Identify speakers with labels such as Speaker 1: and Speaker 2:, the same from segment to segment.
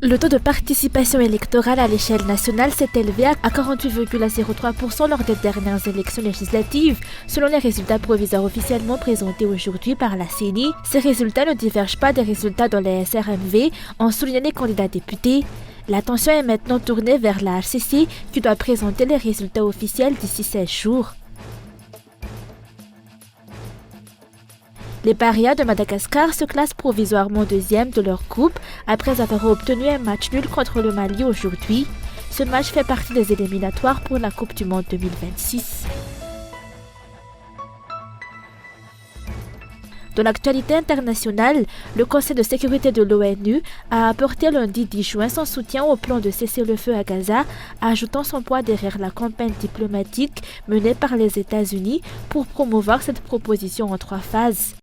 Speaker 1: Le taux de participation électorale à l'échelle nationale s'est élevé à 48,03% lors des dernières élections législatives, selon les résultats provisoires officiellement présentés aujourd'hui par la CENI. Ces résultats ne divergent pas des résultats dans les SRMV, en soulignant les candidats députés. L'attention est maintenant tournée vers la HCC qui doit présenter les résultats officiels d'ici 16 jours. Les Parias de Madagascar se classent provisoirement deuxième de leur groupe après avoir obtenu un match nul contre le Mali aujourd'hui. Ce match fait partie des éliminatoires pour la Coupe du Monde 2026. Dans l'actualité internationale, le Conseil de sécurité de l'ONU a apporté lundi 10 juin son soutien au plan de cessez-le-feu à Gaza, ajoutant son poids derrière la campagne diplomatique menée par les États-Unis pour promouvoir cette proposition en 3 phases.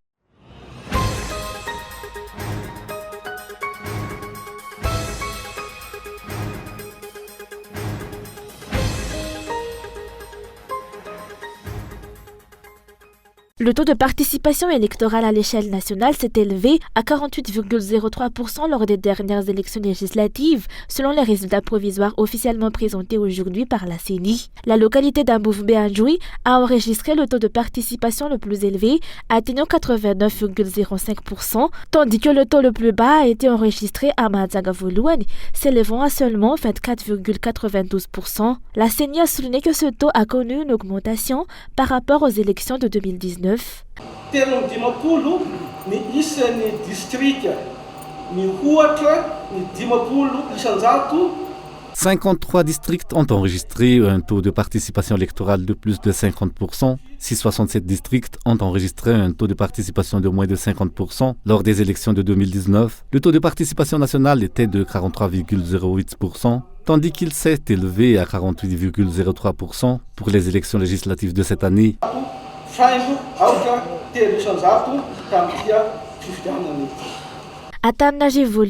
Speaker 1: Le taux de participation électorale à l'échelle nationale s'est élevé à 48,03% lors des dernières élections législatives, selon les résultats provisoires officiellement présentés aujourd'hui par la CENI. La localité d'Ambouvbéanjoui a enregistré le taux de participation le plus élevé, atteignant 89,05%, tandis que le taux le plus bas a été enregistré à Madzagavoluan, s'élevant à seulement 24,92%. La CENI a souligné que ce taux a connu une augmentation par rapport aux élections de 2019.
Speaker 2: 53 districts ont enregistré un taux de participation électorale de plus de 50%. 67 districts ont enregistré un taux de participation de moins de 50% lors des élections de 2019. Le taux de participation nationale était de 43,08%, tandis qu'il s'est élevé à 48,03% pour les élections législatives de cette année.
Speaker 1: Atananarivo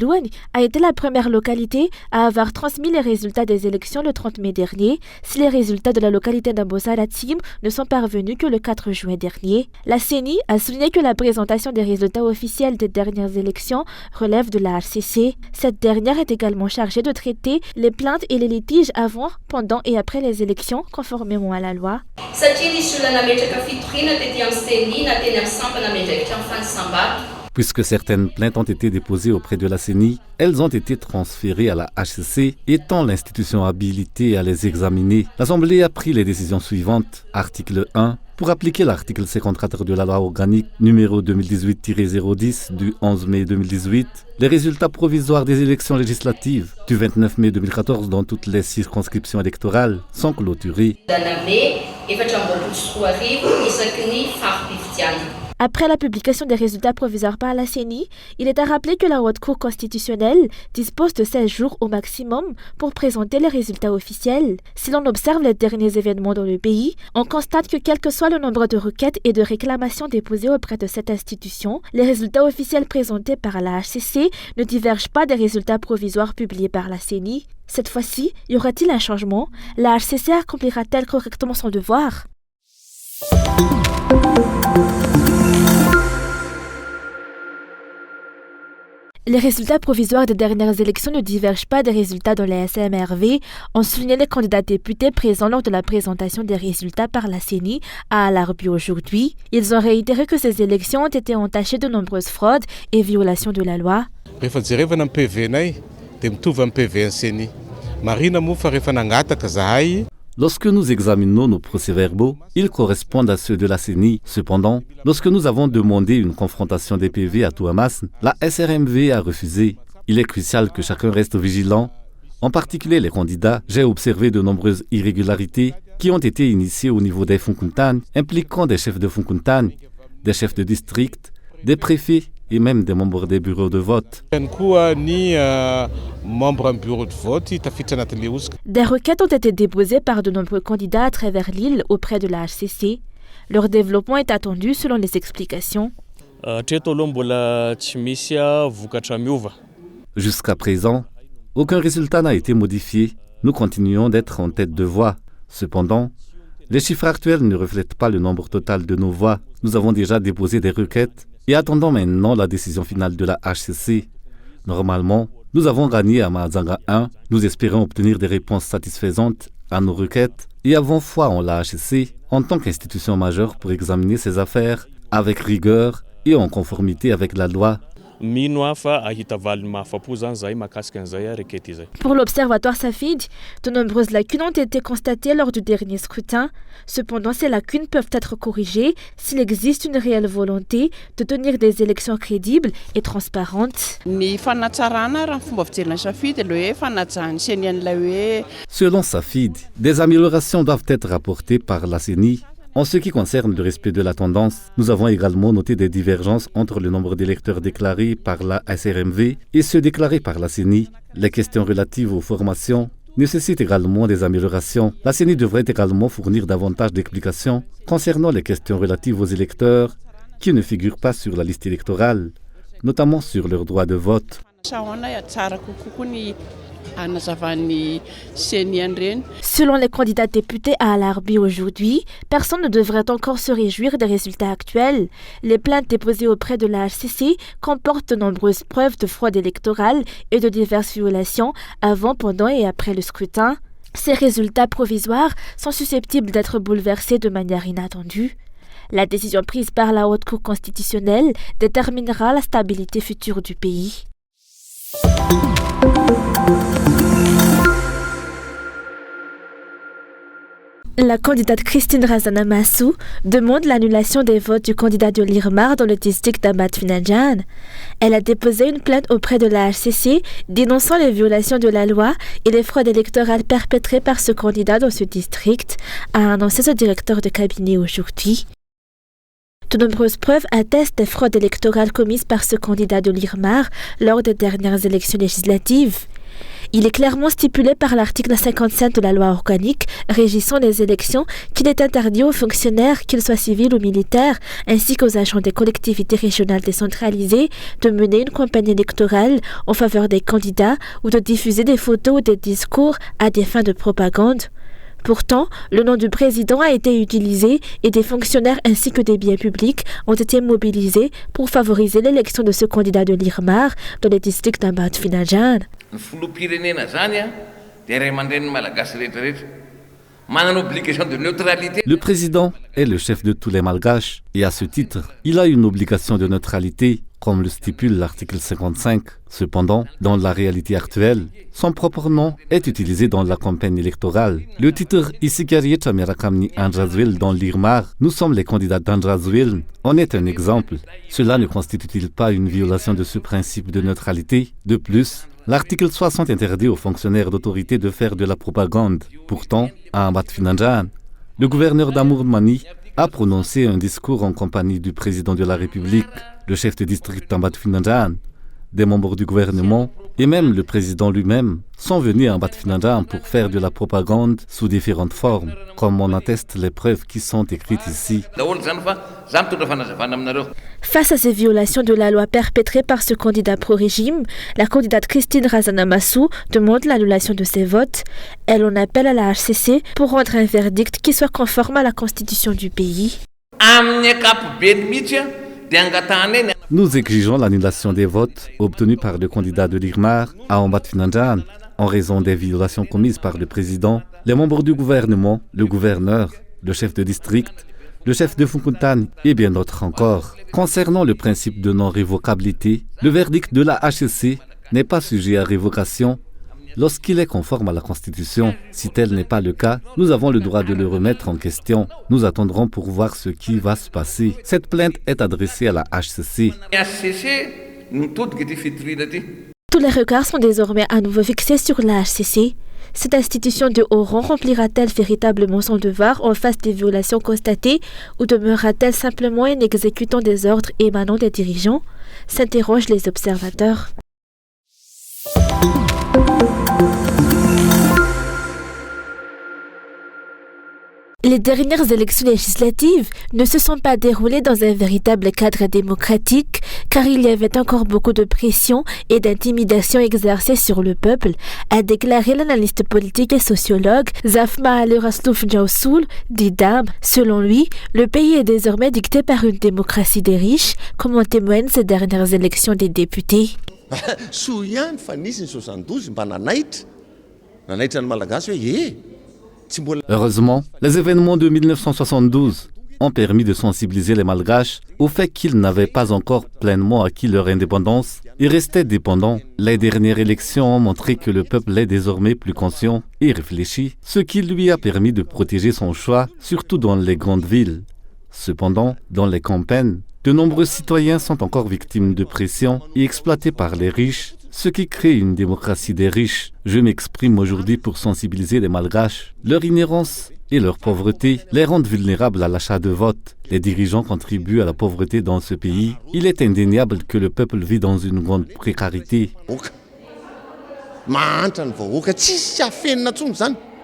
Speaker 1: a été la première localité à avoir transmis les résultats des élections le 30 mai dernier, si les résultats de la localité d'Ambosaratim ne sont parvenus que le 4 juin dernier. La CENI a souligné que la présentation des résultats officiels des dernières élections relève de la HCC. Cette dernière est également chargée de traiter les plaintes et les litiges avant, pendant et après les élections, conformément à la loi.
Speaker 2: Puisque certaines plaintes ont été déposées auprès de la CENI, elles ont été transférées à la HCC, étant l'institution habilitée à les examiner. L'Assemblée a pris les décisions suivantes. Article 1. Pour appliquer l'article 54 de la loi organique numéro 2018-010 du 11 mai 2018, les résultats provisoires des élections législatives du 29 mai 2014 dans toutes les circonscriptions électorales sont clôturés.
Speaker 1: Après la publication des résultats provisoires par la CENI, il est à rappeler que la Haute Cour constitutionnelle dispose de 16 jours au maximum pour présenter les résultats officiels. Si l'on observe les derniers événements dans le pays, on constate que quel que soit le nombre de requêtes et de réclamations déposées auprès de cette institution, les résultats officiels présentés par la HCC ne divergent pas des résultats provisoires publiés par la CENI. Cette fois-ci, y aura-t-il un changement? La HCC accomplira-t-elle correctement son devoir? Les résultats provisoires des dernières élections ne divergent pas des résultats dans les SMRV, ont souligné les candidats députés présents lors de la présentation des résultats par la CENI à Alarbi aujourd'hui. Ils ont réitéré que ces élections ont été entachées de nombreuses fraudes et violations de la loi.
Speaker 2: Lorsque nous examinons nos procès-verbaux, ils correspondent à ceux de la CENI. Cependant, lorsque nous avons demandé une confrontation des PV à Touamas, la SRMV a refusé. Il est crucial que chacun reste vigilant, en particulier les candidats. J'ai observé de nombreuses irrégularités qui ont été initiées au niveau des Funkuntan, impliquant des chefs de Funkuntan, des chefs de district, des préfets et même des membres des bureaux de vote.
Speaker 1: Des requêtes ont été déposées par de nombreux candidats à travers l'île auprès de la HCC. Leur développement est attendu selon les explications.
Speaker 2: Jusqu'à présent, aucun résultat n'a été modifié. Nous continuons d'être en tête de voix. Cependant, les chiffres actuels ne reflètent pas le nombre total de nos voix. Nous avons déjà déposé des requêtes et attendons maintenant la décision finale de la HCC. Normalement, Nous avons gagné à Mahajanga 1. Nous espérons obtenir des réponses satisfaisantes à nos requêtes et avons foi en la HCC en tant qu'institution majeure pour examiner ces affaires avec rigueur et en conformité avec la loi.
Speaker 1: Pour l'Observatoire Safid, de nombreuses lacunes ont été constatées lors du dernier scrutin. Cependant, ces lacunes peuvent être corrigées s'il existe une réelle volonté de tenir des élections crédibles et transparentes.
Speaker 2: Selon Safid, des améliorations doivent être apportées par la CENI. En ce qui concerne le respect de la tendance, nous avons également noté des divergences entre le nombre d'électeurs déclarés par la SRMV et ceux déclarés par la CENI. Les questions relatives aux formations nécessitent également des améliorations. La CENI devrait également fournir davantage d'explications concernant les questions relatives aux électeurs qui ne figurent pas sur la liste électorale, notamment sur leur droit de vote.
Speaker 1: Selon les candidats députés à Alarbi aujourd'hui, personne ne devrait encore se réjouir des résultats actuels. Les plaintes déposées auprès de la HCC comportent de nombreuses preuves de fraude électorale et de diverses violations avant, pendant et après le scrutin. Ces résultats provisoires sont susceptibles d'être bouleversés de manière inattendue. La décision prise par la Haute Cour constitutionnelle déterminera la stabilité future du pays. La candidate Christine Razanamassou demande l'annulation des votes du candidat de l'Irmar dans le district d'Ambat-Finajan. Elle a déposé une plainte auprès de la HCC dénonçant les violations de la loi et les fraudes électorales perpétrées par ce candidat dans ce district, a annoncé ce directeur de cabinet aujourd'hui. De nombreuses preuves attestent des fraudes électorales commises par ce candidat de l'Irmar lors des dernières élections législatives. Il est clairement stipulé par l'article 57 de la loi organique régissant les élections qu'il est interdit aux fonctionnaires, qu'ils soient civils ou militaires, ainsi qu'aux agents des collectivités régionales décentralisées, de mener une campagne électorale en faveur des candidats ou de diffuser des photos ou des discours à des fins de propagande. Pourtant, le nom du président a été utilisé et des fonctionnaires ainsi que des biens publics ont été mobilisés pour favoriser l'élection de ce candidat de l'Irmar dans les districts d'Ambat-Finajan.
Speaker 2: Le président est le chef de tous les Malgaches et à ce titre, il a une obligation de neutralité, comme le stipule l'article 55. Cependant, dans la réalité actuelle, son propre nom est utilisé dans la campagne électorale. Le titre Isikariet Amirakamni Andrazwil dans l'Irmar, nous sommes les candidats d'Andrazwil, en est un exemple. Cela ne constitue-t-il pas une violation de ce principe de neutralité? De plus, l'article 60 interdit aux fonctionnaires d'autorité de faire de la propagande. Pourtant, à Ambat-Finajan, le gouverneur d'Amour-Mani a prononcé un discours en compagnie du président de la République, le chef de district d'Ambat-Finajan, des membres du gouvernement et même le président lui-même sont venus à Ambat-Finajan pour faire de la propagande sous différentes formes, comme en attestent les preuves qui sont écrites ici.
Speaker 1: Face à ces violations de la loi perpétrées par ce candidat pro-régime, la candidate Christine Razanamassou demande l'annulation de ses votes. Elle en appelle à la HCC pour rendre un verdict qui soit conforme à la constitution du pays.
Speaker 2: Nous exigeons l'annulation des votes obtenus par le candidat de l'Irmar à Ambat-Finajan en raison des violations commises par le président, les membres du gouvernement, le gouverneur, le chef de district, le chef de Funkuntan et bien d'autres encore. Concernant le principe de non-révocabilité, le verdict de la HCC n'est pas sujet à révocation lorsqu'il est conforme à la Constitution. Si tel n'est pas le cas, nous avons le droit de le remettre en question. Nous attendrons pour voir ce qui va se passer. Cette plainte est adressée à la HCC.
Speaker 1: Tous les regards sont désormais à nouveau fixés sur la HCC. Cette institution de haut rang remplira-t-elle véritablement son devoir en face des violations constatées ou demeurera-t-elle simplement un exécutant des ordres émanant des dirigeants? S'interrogent les observateurs. Les dernières élections législatives ne se sont pas déroulées dans un véritable cadre démocratique, car il y avait encore beaucoup de pression et d'intimidation exercées sur le peuple, a déclaré l'analyste politique et sociologue Zafma Al-Raslouf Djaousoul d'IDAM. Selon lui, le pays est désormais dicté par une démocratie des riches, comme en témoignent ces dernières élections des députés.
Speaker 2: Heureusement, les événements de 1972 ont permis de sensibiliser les Malgaches au fait qu'ils n'avaient pas encore pleinement acquis leur indépendance et restaient dépendants. Les dernières élections ont montré que le peuple est désormais plus conscient et réfléchi, ce qui lui a permis de protéger son choix, surtout dans les grandes villes. Cependant, dans les campagnes, de nombreux citoyens sont encore victimes de pression et exploités par les riches, ce qui crée une démocratie des riches. Je m'exprime aujourd'hui pour sensibiliser les Malgaches. Leur ignorance et leur pauvreté les rendent vulnérables à l'achat de vote. Les dirigeants contribuent à la pauvreté dans ce pays. Il est indéniable que le peuple vit dans une grande précarité.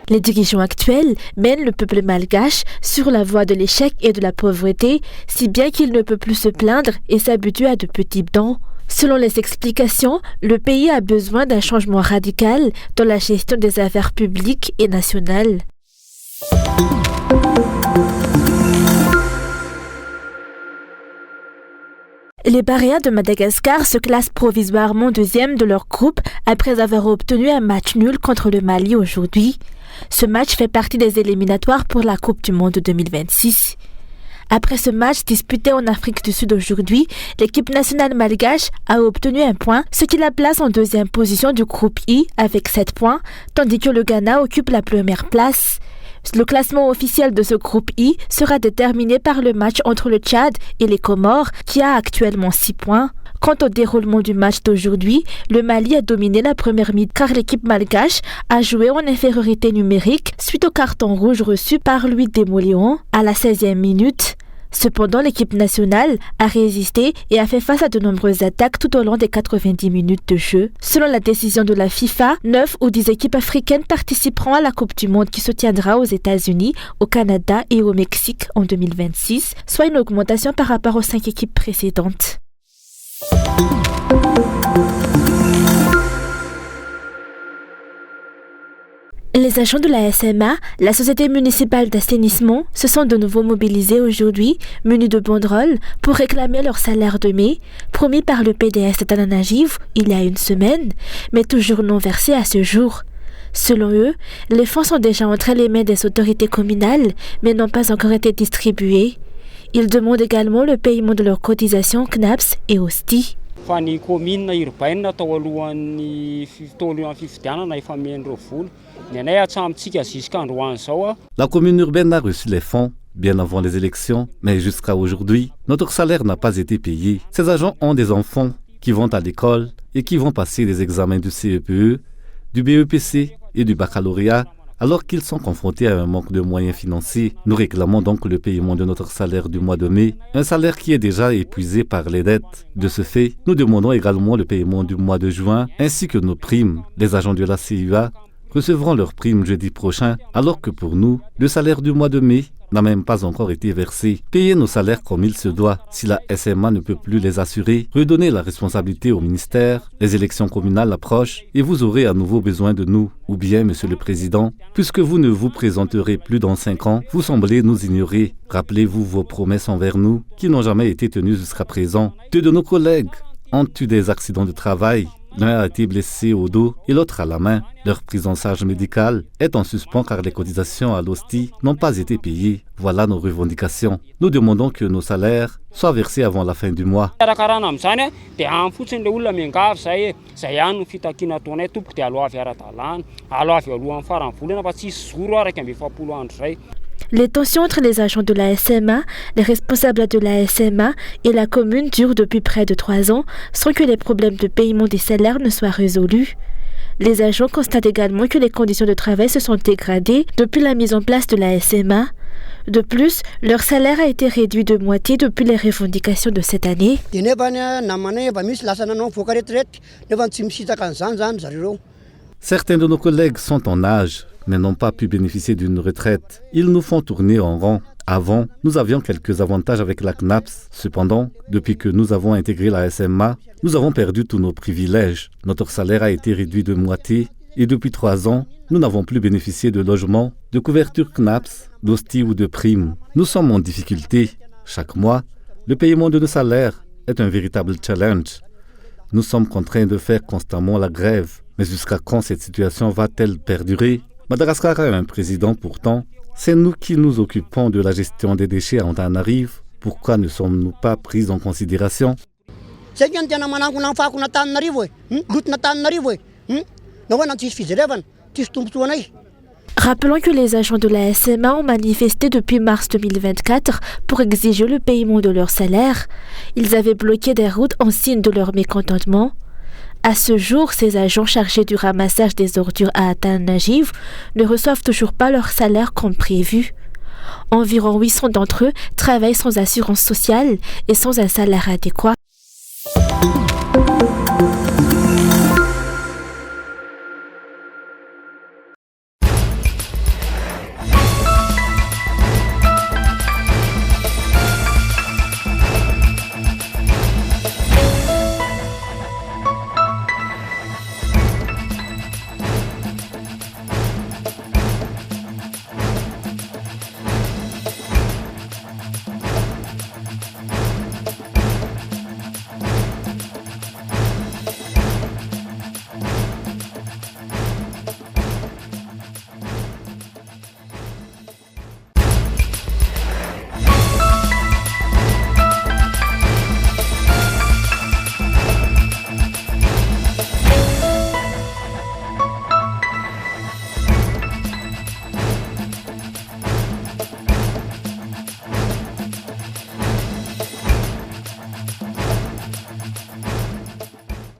Speaker 1: Les dirigeants actuels mènent le peuple malgache sur la voie de l'échec et de la pauvreté, si bien qu'il ne peut plus se plaindre et s'habitue à de petits dons. Selon les explications, le pays a besoin d'un changement radical dans la gestion des affaires publiques et nationales. Les Baréens de Madagascar se classent provisoirement deuxième de leur groupe après avoir obtenu un match nul contre le Mali aujourd'hui. Ce match fait partie des éliminatoires pour la Coupe du Monde 2026. Après ce match disputé en Afrique du Sud aujourd'hui, l'équipe nationale malgache a obtenu un point, ce qui la place en deuxième position du groupe I avec 7 points, tandis que le Ghana occupe la première place. Le classement officiel de ce groupe I sera déterminé par le match entre le Tchad et les Comores, qui a actuellement 6 points. Quant au déroulement du match d'aujourd'hui, le Mali a dominé la première mi-temps car l'équipe malgache a joué en infériorité numérique suite au carton rouge reçu par Louis Desmoléons à la 16e minute. Cependant, l'équipe nationale a résisté et a fait face à de nombreuses attaques tout au long des 90 minutes de jeu. Selon la décision de la FIFA, 9 ou 10 équipes africaines participeront à la Coupe du Monde qui se tiendra aux États-Unis, au Canada et au Mexique en 2026, soit une augmentation par rapport aux 5 équipes précédentes. Les agents de la SMA, la Société municipale d'assainissement, se sont de nouveau mobilisés aujourd'hui, munis de banderoles, pour réclamer leur salaire de mai, promis par le PDS d'Ananagiv il y a une semaine, mais toujours non versé à ce jour. Selon eux, les fonds sont déjà entre les mains des autorités communales, mais n'ont pas encore été distribués. Ils demandent également le paiement de leurs cotisations CNAPS et OSTI.
Speaker 2: La commune urbaine a reçu les fonds bien avant les élections, mais jusqu'à aujourd'hui, notre salaire n'a pas été payé. Ces agents ont des enfants qui vont à l'école et qui vont passer des examens du CEPE, du BEPC et du baccalauréat, alors qu'ils sont confrontés à un manque de moyens financiers. Nous réclamons donc le paiement de notre salaire du mois de mai, un salaire qui est déjà épuisé par les dettes. De ce fait, nous demandons également le paiement du mois de juin, ainsi que nos primes. Les agents de la CUA recevront leurs primes jeudi prochain, alors que pour nous, le salaire du mois de mai n'a même pas encore été versé. Payer nos salaires comme il se doit. Si la SMA ne peut plus les assurer, redonnez la responsabilité au ministère. Les élections communales approchent et vous aurez à nouveau besoin de nous. Ou bien, Monsieur le Président, puisque vous ne vous présenterez plus dans 5 ans, vous semblez nous ignorer. Rappelez-vous vos promesses envers nous qui n'ont jamais été tenues jusqu'à présent. 2 de nos collègues ont eu des accidents de travail. L'un a été blessé au dos et l'autre à la main. Leur prise en charge médicale est en suspens car les cotisations à l'hostie n'ont pas été payées. Voilà nos revendications. Nous demandons que nos salaires soient versés avant la fin du mois.
Speaker 1: Les tensions entre les agents de la SMA, les responsables de la SMA et la commune durent depuis près de 3 ans sans que les problèmes de paiement des salaires ne soient résolus. Les agents constatent également que les conditions de travail se sont dégradées depuis la mise en place de la SMA. De plus, leur salaire a été réduit de moitié depuis les revendications de cette année.
Speaker 2: Certains de nos collègues sont en âge, mais n'ont pas pu bénéficier d'une retraite. Ils nous font tourner en rond. Avant, nous avions quelques avantages avec la CNAPS. Cependant, depuis que nous avons intégré la SMA, nous avons perdu tous nos privilèges. Notre salaire a été réduit de moitié et depuis 3 ans, nous n'avons plus bénéficié de logement, de couverture CNAPS, d'hostie ou de primes. Nous sommes en difficulté. Chaque mois, le paiement de nos salaires est un véritable challenge. Nous sommes contraints de faire constamment la grève. Mais jusqu'à quand cette situation va-t-elle perdurer? Madagascar a un président pourtant. C'est nous qui nous occupons de la gestion des déchets à Antananarivo. Pourquoi ne sommes-nous pas pris en considération?
Speaker 1: Rappelons que les agents de la SMA ont manifesté depuis mars 2024 pour exiger le paiement de leur salaire. Ils avaient bloqué des routes en signe de leur mécontentement. À ce jour, ces agents chargés du ramassage des ordures à Antananarivo ne reçoivent toujours pas leur salaire comme prévu. Environ 800 d'entre eux travaillent sans assurance sociale et sans un salaire adéquat.